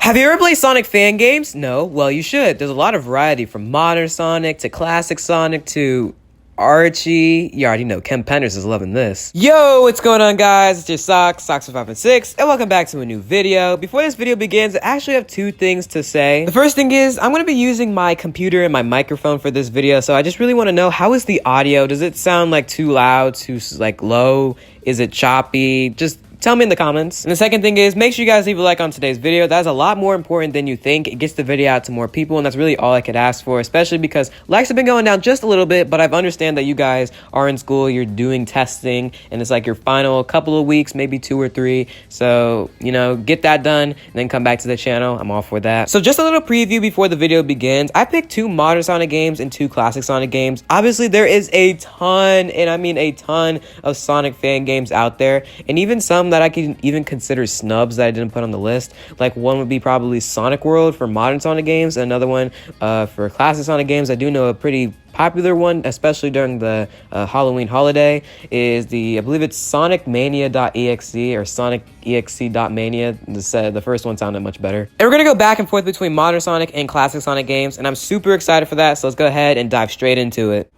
Have you ever played Sonic fan games? No? Well, you should. There's a lot of variety from modern Sonic to classic Sonic to Archie. You already know, Ken Penders is loving this. Yo, what's going on, guys? It's your Socks for 5 and 6, and welcome back to a new video. Before this video begins, I actually have two things to say. The first thing is, I'm going to be using my computer and my microphone for this video, so I just really want to know, how is the audio? Does it sound like too loud, too like low? Is it choppy? Just tell me in the comments. And the second thing is, make sure you guys leave a like on today's video. That's a lot more important than you think. It gets the video out to more people, and that's really all I could ask for, especially because likes have been going down just a little bit, but I understand that you guys are in school, you're doing testing, and it's like your final couple of weeks, maybe 2 or 3. So, you know, get that done, and then come back to the channel. I'm all for that. So just a little preview before the video begins. I picked 2 modern Sonic games and 2 classic Sonic games. Obviously, there is a ton, and I mean a ton, of Sonic fan games out there, and even some that I can even consider snubs that I didn't put on the list. Like, one would be probably Sonic World for modern Sonic games, and another one for classic Sonic games. I do know a pretty popular one, especially during the Halloween holiday, is I believe it's sonicmania.exe or sonicexe.mania. The first one sounded much better. And we're gonna go back and forth between modern Sonic and classic Sonic games, and I'm super excited for that, so let's go ahead and dive straight into it.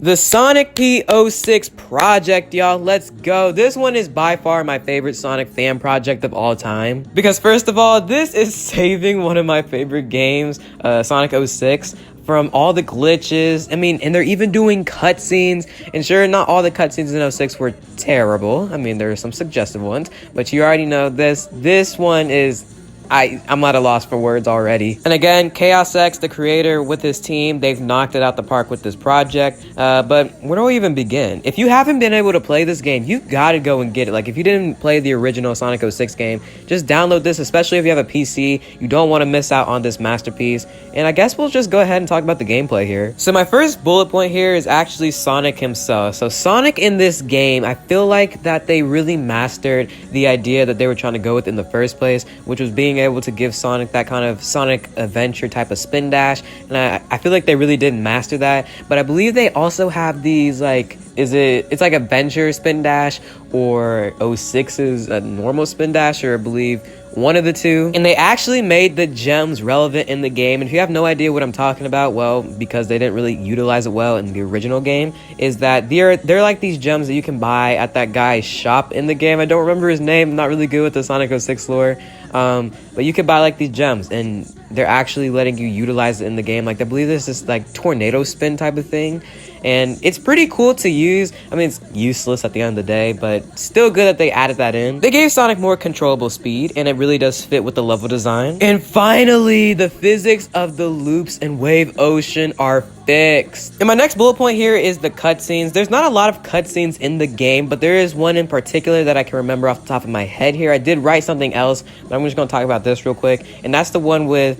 The Sonic P06 project, y'all. Let's go. This one is by far my favorite Sonic fan project of all time. Because first of all, this is saving one of my favorite games, Sonic 06, from all the glitches. I mean, and they're even doing cutscenes. And sure, not all the cutscenes in 06 were terrible. I mean, there are some suggestive ones, but you already know this. This one is... I'm at a loss for words already. And again, Chaos X, the creator, with his team, they've knocked it out the park with this project. But where do I even begin? If you haven't been able to play this game, you've got to go and get it. Like, if you didn't play the original Sonic 06 game, just download this, especially if you have a PC. You don't want to miss out on this masterpiece. And I guess we'll just go ahead and talk about the gameplay here. So my first bullet point here is actually Sonic himself. So Sonic in this game, I feel like that they really mastered the idea that they were trying to go with in the first place, which was being able to give Sonic that kind of Sonic Adventure type of spin dash, and I feel like they really did master that. But I believe they also have these, like, it's like Adventure spin dash, or 06's a normal spin dash, or I believe one of the two. And they actually made the gems relevant in the game. And if you have no idea what I'm talking about, well, because they didn't really utilize it well in the original game, is that they're like these gems that you can buy at that guy's shop in the game. I don't remember his name. I'm not really good with the Sonic 06 lore. But you can buy like these gems, and they're actually letting you utilize it in the game. Like, I believe there's this like tornado spin type of thing, and it's pretty cool to use. I mean, it's useless at the end of the day, but still good that they added that in. They gave Sonic more controllable speed, and it really does fit with the level design. And finally, the physics of the loops and wave ocean are fixed. And my next bullet point here is the cutscenes. There's not a lot of cutscenes in the game, but there is one in particular that I can remember off the top of my head here. I did write something else, but I'm just going to talk about this real quick. And that's the one with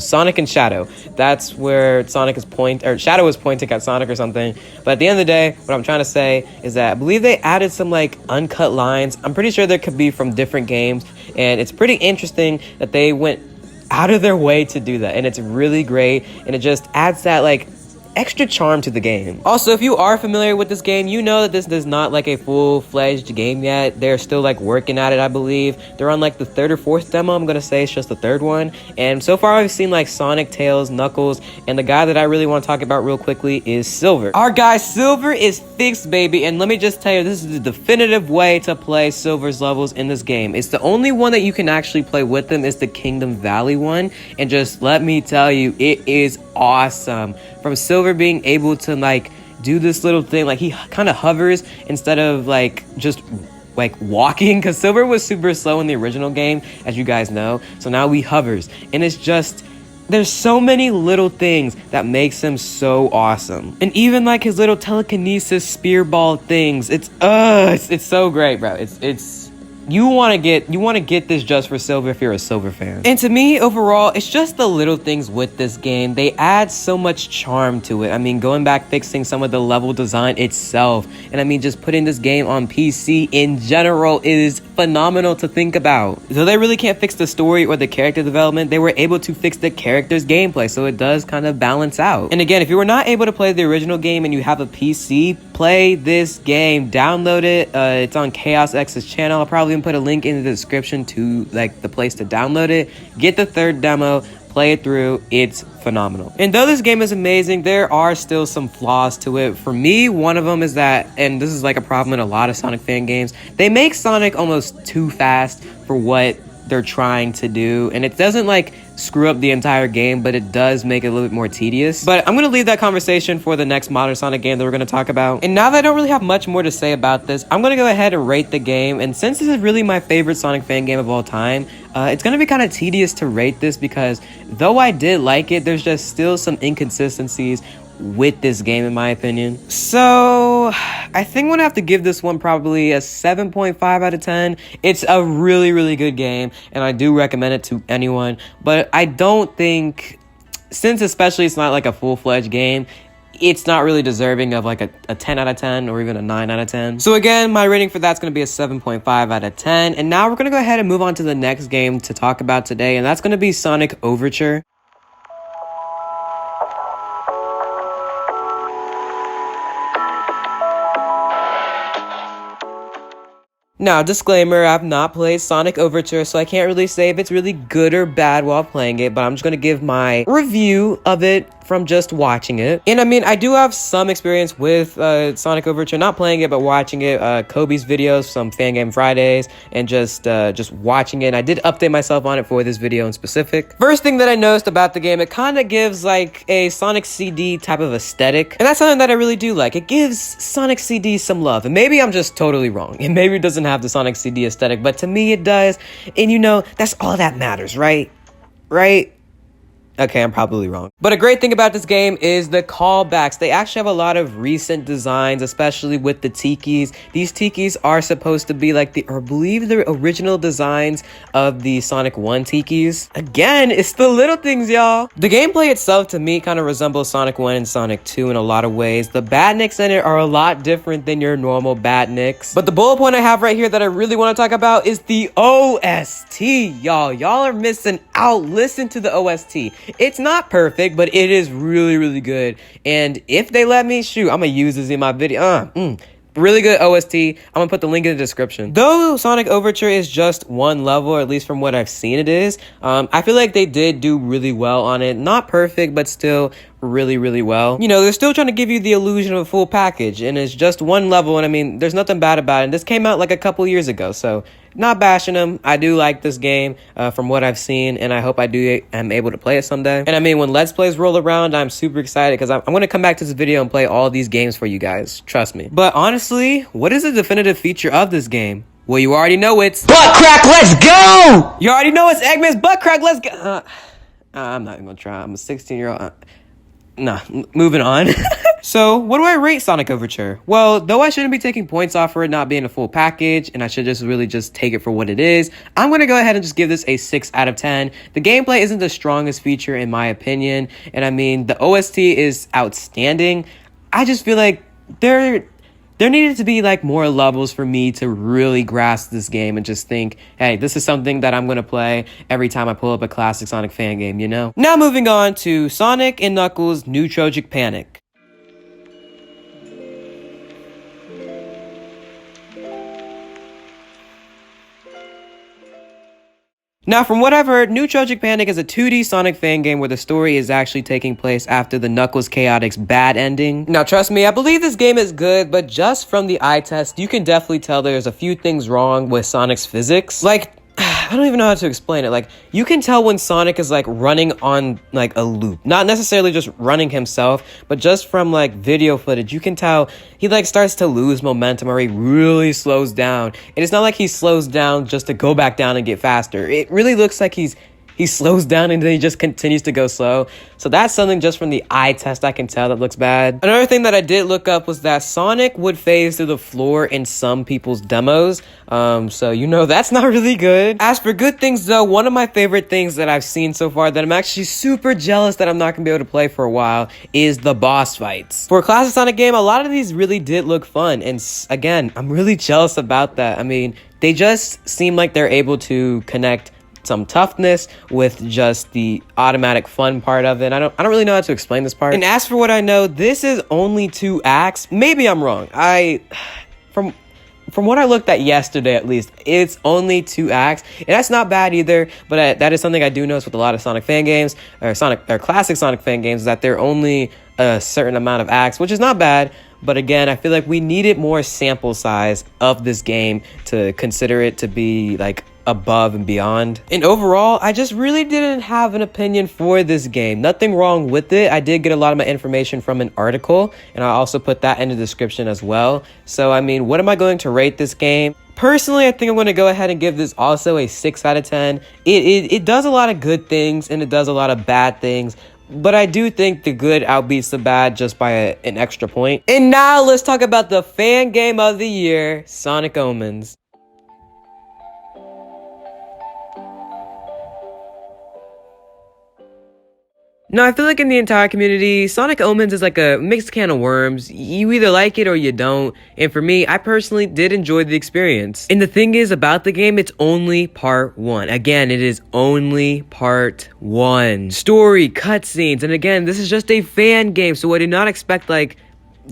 Sonic and Shadow. That's where Shadow is pointing at Sonic or something. But at the end of the day, what I'm trying to say is that I believe they added some like uncut lines. I'm pretty sure there could be from different games, and it's pretty interesting that they went out of their way to do that, and it's really great, and it just adds that like extra charm to the game. Also, if you are familiar with this game, you know that this is not like a full-fledged game yet. They're still like working at it, I believe. They're on like the 3rd or 4th demo. I'm gonna say it's just the 3rd one. And so far I've seen like Sonic, Tails, Knuckles, and the guy that I really want to talk about real quickly is Silver. Our guy Silver is fixed, baby, and let me just tell you, this is the definitive way to play Silver's levels in this game. It's the only one that you can actually play with him is the Kingdom Valley one, and just let me tell you, it is awesome. From Silver being able to like do this little thing, like he kind of hovers instead of like just like walking, because Silver was super slow in the original game, as you guys know. So now he hovers, and it's just, there's so many little things that makes him so awesome. And even like his little telekinesis spear ball things, it's so great, bro. It's you want to get this just for Silver if you're a Silver fan. And to me, overall, it's just the little things with this game. They add so much charm to it. I mean, going back, fixing some of the level design itself, and I mean, just putting this game on PC in general is phenomenal to think about. Though they really can't fix the story or the character development, they were able to fix the character's gameplay, so it does kind of balance out. And again, if you were not able to play the original game and you have a PC, play this game, download it. It's on Chaos X's channel. I'll probably put a link in the description to like the place to download it. Get the third demo, play it through. It's phenomenal. And though this game is amazing, there are still some flaws to it. For me, one of them is that, and this is like a problem in a lot of Sonic fan games, they make Sonic almost too fast for what they're trying to do, and it doesn't like screw up the entire game, but it does make it a little bit more tedious. But I'm gonna leave that conversation for the next modern Sonic game that we're gonna talk about. And now that I don't really have much more to say about this, I'm gonna go ahead and rate the game. And since this is really my favorite Sonic fan game of all time, it's gonna be kind of tedious to rate this because though I did like it, there's just still some inconsistencies with this game in my opinion. So I think I'm gonna have to give this one probably a 7.5 out of 10. It's a really good game and I do recommend it to anyone, but I don't think, since especially it's not like a full-fledged game, it's not really deserving of like a 10 out of 10 or even a 9 out of 10. So again, my rating for that's going to be a 7.5 out of 10. And now we're going to go ahead and move on to the next game to talk about today, and that's going to be Sonic Overture. Now, disclaimer, I've not played Sonic Overture, so I can't really say if it's really good or bad while playing it, but I'm just going to give my review of it from just watching it. And I mean, I do have some experience with Sonic Overture, not playing it, but watching it, Kobe's videos, some Fan Game Fridays, and just watching it. And I did update myself on it for this video in specific. First thing that I noticed about the game, it kind of gives like a Sonic CD type of aesthetic, and that's something that I really do like. It gives Sonic CD some love, and maybe I'm just totally wrong, and maybe it doesn't have the Sonic CD aesthetic, but to me it does, and you know, that's all that matters, right? Okay, I'm probably wrong. But a great thing about this game is the callbacks. They actually have a lot of recent designs, especially with the tikis. These tikis are supposed to be like I believe the original designs of the Sonic 1 tikis. Again, it's the little things, y'all. The gameplay itself, to me, kind of resembles Sonic 1 and Sonic 2 in a lot of ways. The badniks in it are a lot different than your normal badniks. But the bullet point I have right here that I really want to talk about is the OST, y'all. Y'all are missing out. Listen to the OST. It's not perfect, but it is really good. And if they let me, shoot, I'm gonna use this in my video. Really good OST. I'm gonna put the link in the description. Though Sonic Overture is just one level, or at least from what I've seen it is, I feel like they did do really well on it. Not perfect, but still really well. You know, they're still trying to give you the illusion of a full package, and it's just one level, and I mean, there's nothing bad about it. And this came out like a couple years ago, so not bashing them. I do like this game from what I've seen, and I hope I am able to play it someday. And I mean, when Let's Plays roll around, I'm super excited because I'm going to come back to this video and play all these games for you guys. Trust me. But honestly, what is the definitive feature of this game? Well, you already know it's butt crack, let's go! You already know it's Eggman's butt crack, let's go! I'm not even going to try. I'm a 16-year-old. Nah, moving on. So, what do I rate Sonic Overture? Well, though I shouldn't be taking points off for it not being a full package, and I should just really just take it for what it is, I'm going to go ahead and just give this a 6 out of 10. The gameplay isn't the strongest feature in my opinion, and I mean, the OST is outstanding. I just feel like there needed to be like more levels for me to really grasp this game and just think, hey, this is something that I'm going to play every time I pull up a classic Sonic fan game, you know? Now moving on to Sonic and Knuckles' Nootrogic Panic. Now, from what I've heard, Nootrogic Panic is a 2D Sonic fan game where the story is actually taking place after the Knuckles Chaotix bad ending. Now, trust me, I believe this game is good, but just from the eye test, you can definitely tell there's a few things wrong with Sonic's physics. Like, I don't even know how to explain it. Like, you can tell when Sonic is, like, running on, like, a loop. Not necessarily just running himself, but just from, like, video footage, you can tell he, like, starts to lose momentum or he really slows down. And it's not like he slows down just to go back down and get faster. It really looks like he slows down and then he just continues to go slow. So that's something just from the eye test I can tell that looks bad. Another thing that I did look up was that Sonic would phase through the floor in some people's demos. So you know that's not really good. As for good things though, one of my favorite things that I've seen so far that I'm actually super jealous that I'm not gonna be able to play for a while is the boss fights. For a classic Sonic game, a lot of these really did look fun. And again, I'm really jealous about that. I mean, They just seem like they're able to connect some toughness with just the automatic fun part of it. I don't really know how to explain this part. And as for what I know, this is only 2 acts. Maybe I'm wrong. From what I looked at yesterday, at least, it's only 2 acts, and that's not bad either. But that is something I do notice with a lot of Sonic fan games, or classic Sonic fan games, is that they're only a certain amount of acts, which is not bad. But again, I feel like we needed more sample size of this game to consider it to be like above and beyond. And overall, I just really didn't have an opinion for this game. Nothing wrong with it. I did get a lot of my information from an article, and I also put that in the description as well. So I mean, what am I going to rate this game? Personally, I think I'm going to go ahead and give this also a 6 out of 10. It does a lot of good things, and it does a lot of bad things. But I do think the good outbeats the bad just by an extra point. And now let's talk about the fan game of the year, Sonic Omens. No, I feel like in the entire community, Sonic Omens is like a mixed can of worms. You either like it or you don't. And for me, I personally did enjoy the experience. And the thing is about the game, it's only part 1. Again, it is only part 1. Story, cutscenes, and again, this is just a fan game, so I did not expect like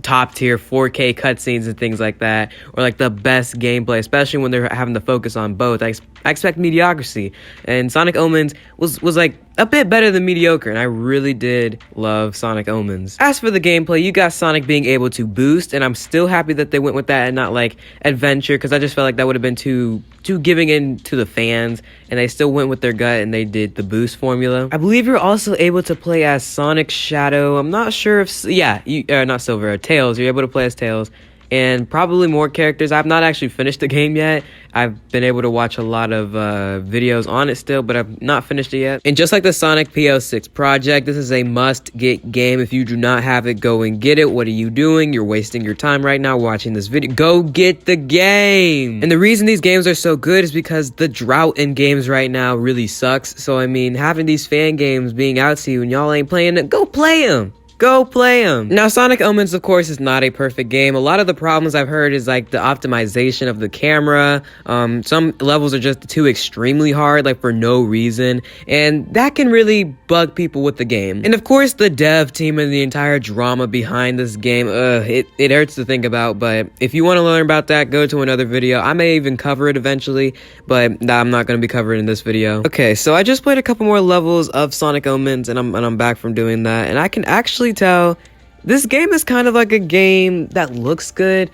top tier 4K cutscenes and things like that, or like the best gameplay, especially when they're having to focus on both. I expect mediocrity, and Sonic Omens was like a bit better than mediocre, and I really did love Sonic Omens. As for the gameplay, you got Sonic being able to boost, and I'm still happy that they went with that and not like adventure, because I just felt like that would have been too giving in to the fans, and they still went with their gut and they did the boost formula. I believe you're also able to play as Sonic Shadow. I'm not sure if, yeah, not Silver, Tails. You're able to play as Tails. And probably more characters. I've not actually finished the game yet. I've been able to watch a lot of videos on it still, but I've not finished it yet. And just like the Sonic P06 project, this is a must-get game. If you do not have it, go and get it. What are you doing? You're wasting your time right now watching this video. Go get the game! And the reason these games are so good is because the drought in games right now really sucks. So, I mean, having these fan games being out to you and y'all ain't playing it, go play them! Go play them. Now, Sonic Omens, of course, is not a perfect game. A lot of the problems I've heard is like the optimization of the camera. Some levels are just too extremely hard, like for no reason. And that can really bug people with the game. And of course, the dev team and the entire drama behind this game, it hurts to think about. But if you want to learn about that, go to another video. I may even cover it eventually, but I'm not going to be covering in this video. Okay, so I just played a couple more levels of Sonic Omens, and I'm back from doing that. And I can actually tell this game is kind of like a game that looks good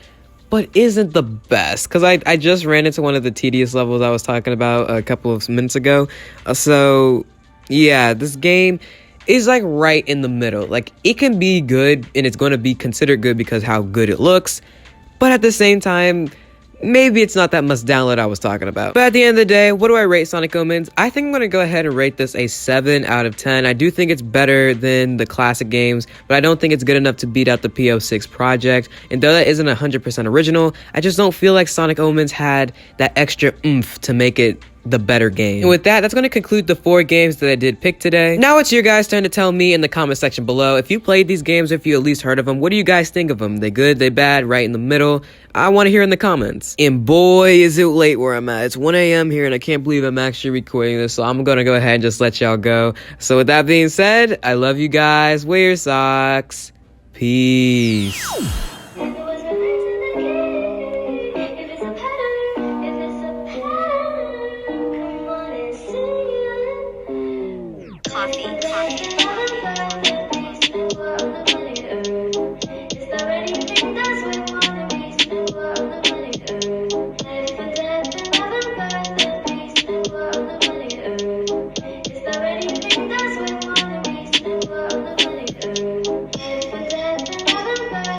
but isn't the best, because I just ran into one of the tedious levels I was talking about a couple of minutes ago. So yeah, this game is like right in the middle. Like, it can be good and it's going to be considered good because how good it looks, but at the same time, maybe it's not that much download I was talking about. But at the end of the day, what do I rate Sonic Omens? I think I'm going to go ahead and rate this a 7 out of 10. I do think it's better than the classic games, but I don't think it's good enough to beat out the P06 project. And though that isn't 100% original, I just don't feel like Sonic Omens had that extra oomph to make it the better game. And with that, that's going to conclude the 4 games that I did pick today. Now it's your guys' turn to tell me in the comment section below if you played these games or if you at least heard of them. What do you guys think of them? They good? They bad? Right in the middle? I want to hear in the comments. And boy, is it late where I'm at. It's 1 a.m. here and I can't believe I'm actually recording this, so I'm going to go ahead and just let y'all go. So with that being said, I love you guys. Wear your socks. Peace.